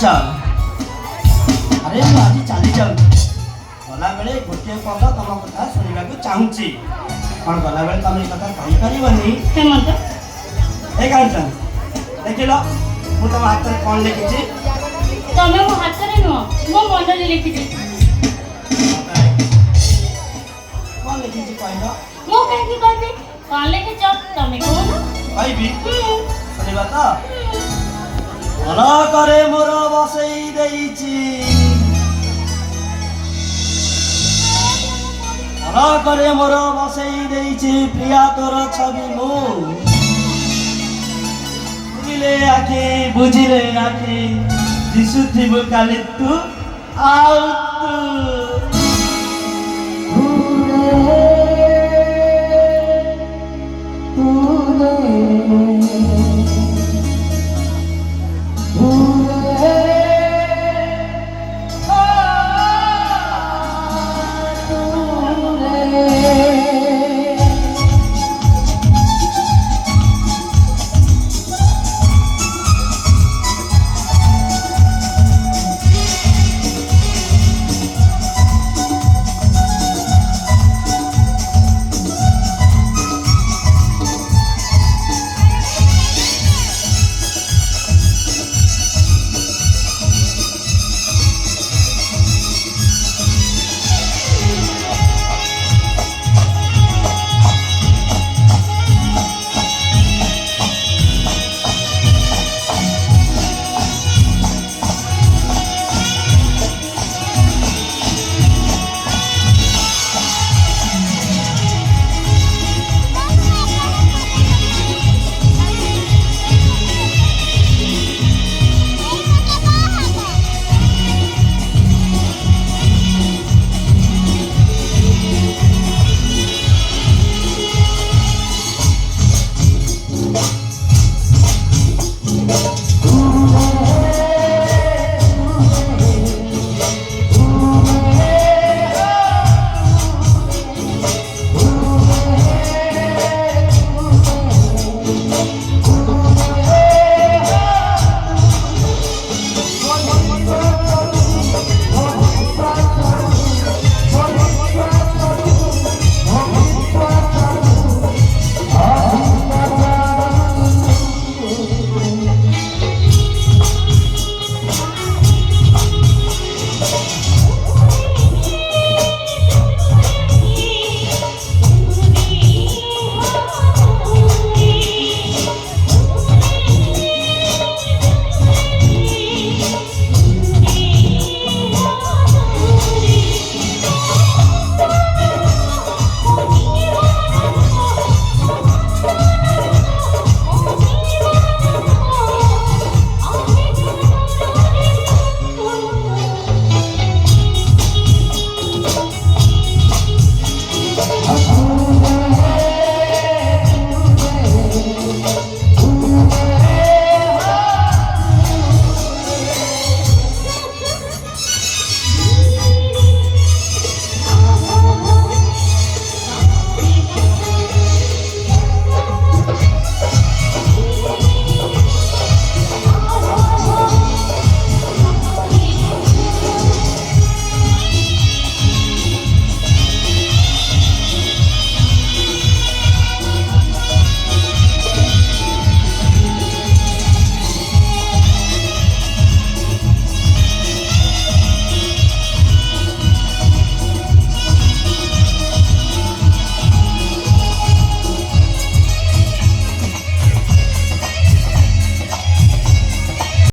जाऊच अरे मु आज चली जाऊँ गला बेले गोटे पद तुम कथा शुणा चाहूँगी कौन गला बेले तुम कथा कहीपरनी ए कांचन देख लो मु तुम हाथ में कौन लिखी तमे मो हाथ में नुह मो मन में लिखी कौन लिखी कहल मो कहीं कहबी कौन लिखी तमे कहो कहबी शुणा तो भल करे मोर बसई देइछि भल करे मोर बसई देइछि प्रिया तोर छवि मु बुझिले आखि बुझिले आखि दिसुथिबु काली तू आउ